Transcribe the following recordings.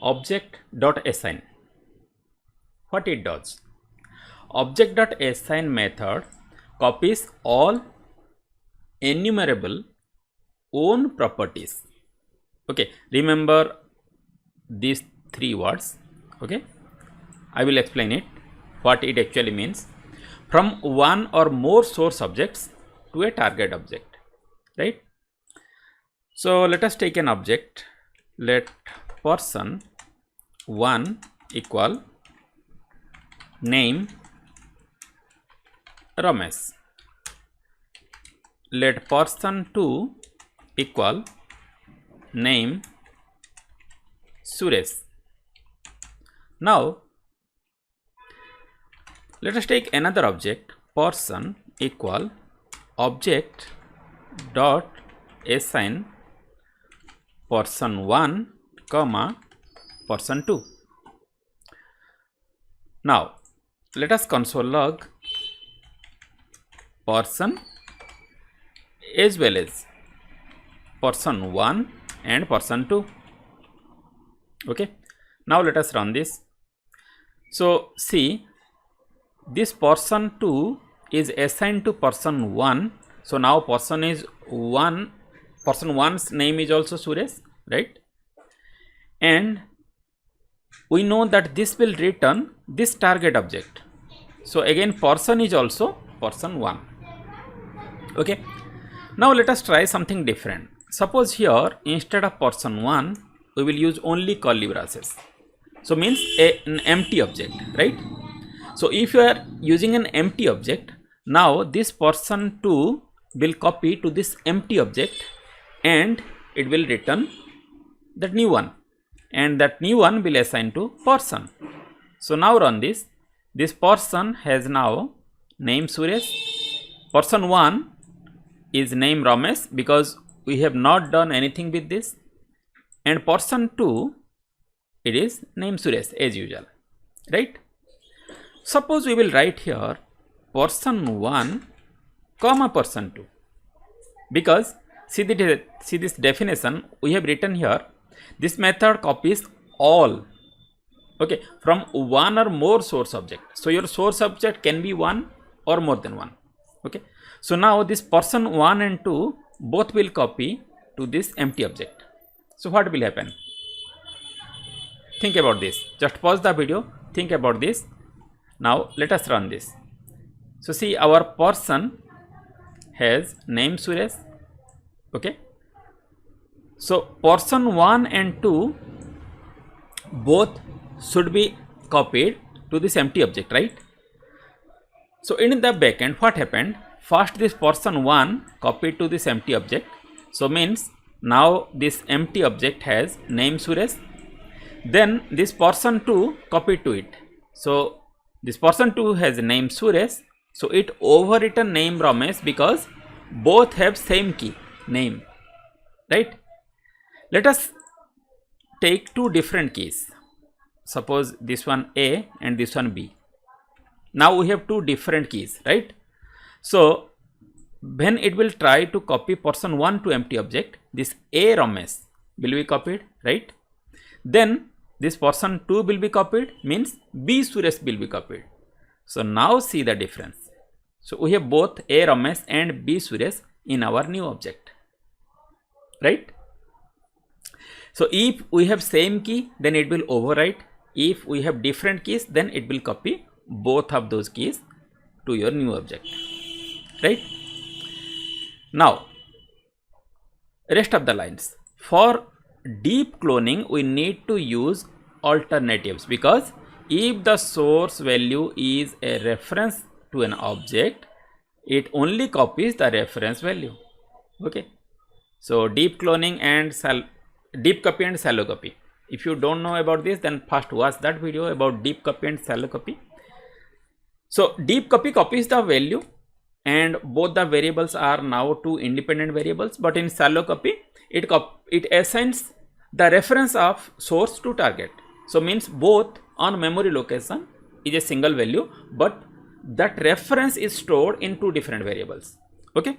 Object.assign. What it does? Object.assign method copies all enumerable own properties. Okay, remember these three words. Okay, I will explain it, what it actually means. From one or more source objects to a target object, right? So let us take an object. Let person 1 equal name Ramesh. Let person 2 equal name Suresh. Now let us take another object, person equal object dot assign person 1 comma person 2. Now let us console log person as well as person 1 and person 2. Okay, now let us run this. So see, this person 2 is assigned to person 1. So now person 1's name is also Suresh, right? And we know that this will return this target object. So again person is also person 1. Okay, now let us try something different. Suppose here instead of person 1 we will use only curly braces. So means an empty object, right? So if you are using an empty object, now this person 2 will copy to this empty object and it will return that new one, and that new one will assign to person. So now run this. This person has now name Suresh. Person 1 is name Ramesh because we have not done anything with this, and person 2 it is name Suresh as usual, right? Suppose we will write here person 1 comma person 2, because see this definition we have written here. This method copies all, okay, from one or more source object. So your source object can be one or more than one. Okay, so now this person 1 and 2 both will copy to this empty object. So what will happen? Think about this. Just pause the video, think about this. Now let us run this. So see, our person has name Suresh. Okay, so person 1 and 2 both should be copied to this empty object, right? So in the backend what happened? First this person 1 copied to this empty object. So means now this empty object has name Suresh. Then this person 2 copied to it. So this person 2 has name Suresh. So it overwritten name Ramesh because both have same key name, right? Let us take two different keys. Suppose this one A and this one B. Now we have two different keys, right? So when it will try to copy person 1 to empty object, this A Ramesh will be copied, right? Then this person 2 will be copied, means B Suresh will be copied. So now see the difference. So we have both A Ramesh and B Suresh in our new object, right? So if we have same key, then it will overwrite. If we have different keys, then it will copy both of those keys to your new object, right? Now rest of the lines. For deep cloning we need to use alternatives, because if the source value is a reference to an object, it only copies the reference value. Okay, so deep cloning and deep copy and shallow copy. If you don't know about this, then first watch that video about deep copy and shallow copy. So deep copy copies the value and both the variables are now two independent variables, but in shallow copy it assigns the reference of source to target. So means both on memory location is a single value, but that reference is stored in two different variables. Okay,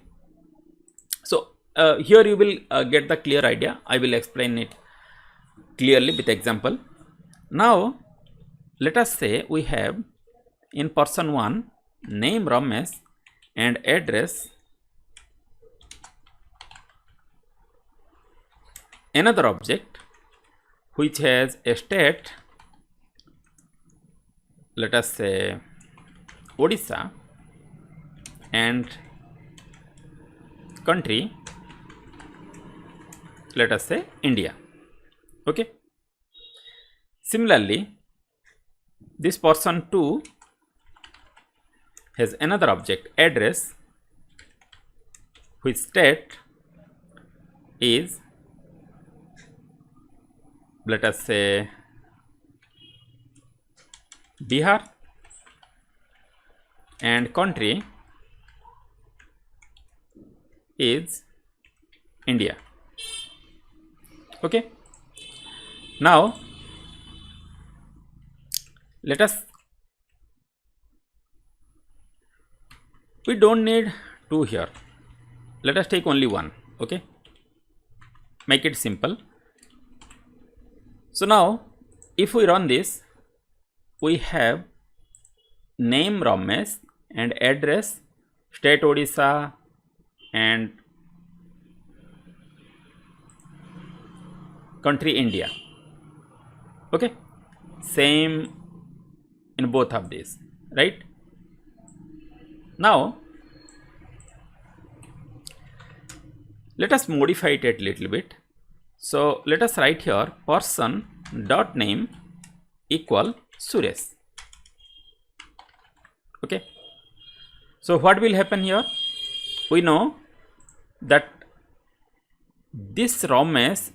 so here you will get the clear idea. I will explain it clearly with example. Now let us say we have in person 1 name Ramesh and address another object which has a state, let us say Odisha, and country, let us say India. Okay. Similarly, this person 2 has another object address which state is, let us say Bihar, and country is India. Okay. Now let us, we don't need 2 here, let us take only 1. Okay, make it simple. So now if we run this, we have name Ramesh and address state Odisha and country India. Okay, same in both of these, right? Now let us modify it a little bit. So let us write here person dot name equal Suresh. Okay, so what will happen here? We know that this Ramesh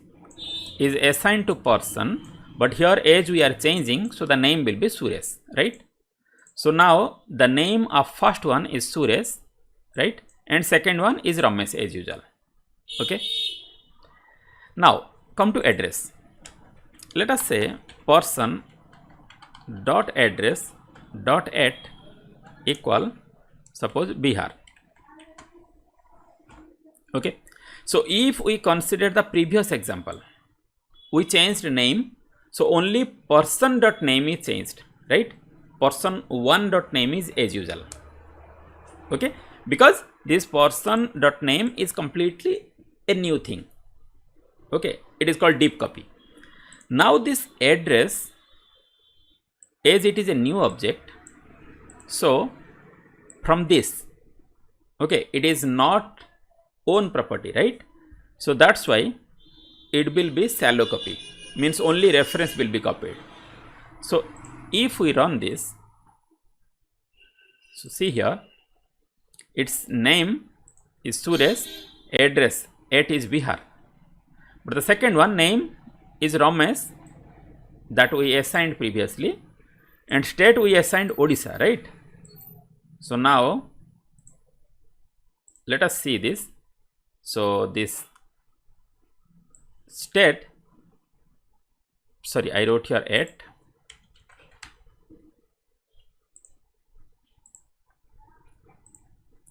is assigned to person, but here age we are changing, so the name will be Suresh, right? So now the name of first one is Suresh, right, and second one is Ramesh as usual. Okay, now come to address. Let us say person dot address dot at equal suppose Bihar. Okay, so if we consider the previous example, we changed name, so only person dot name is changed, right? Person 1 dot name is as usual. Okay, because this person dot name is completely a new thing. Okay, it is called deep copy. Now this address, as it is a new object, so from this, okay, it is not own property, right? So that's why it will be shallow copy, means only reference will be copied. So if we run this, so see here, its name is Suresh, address at is Bihar, but the second one name is Ramesh that we assigned previously, and state we assigned Odisha, right? So now let us see this. So this state, sorry, I wrote here at,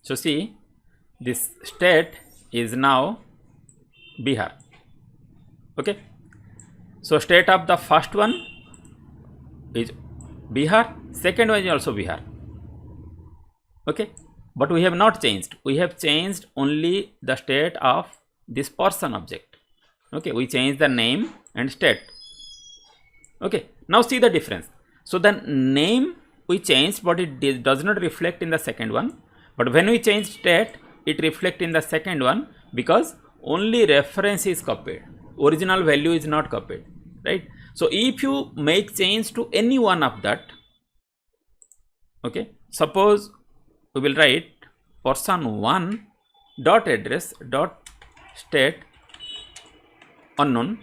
so see this state is now Bihar. Okay, so state of the first one is Bihar, second one is also Bihar. Okay, but we have not changed, we have changed only the state of this person object. Okay, we changed the name and state. Okay, now see the difference. So the name we changed, but it does not reflect in the second one, but when we change state, it reflects in the second one, because only reference is copied, original value is not copied, right? So if you make change to any one of that, okay, suppose we will write person 1 dot address dot state unknown.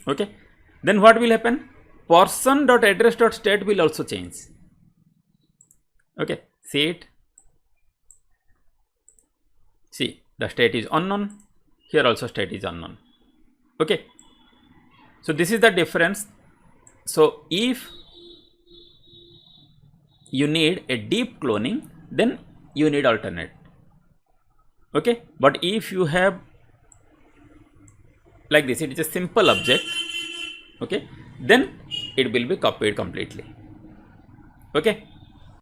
Okay, then what will happen? Person dot address dot state will also change. Okay, see it, see the state is unknown, here also state is unknown. Okay, so this is the difference. So if you need a deep cloning, then you need alternate. Okay, but if you have like this, it is a simple object, okay, then it will be copied completely. Okay.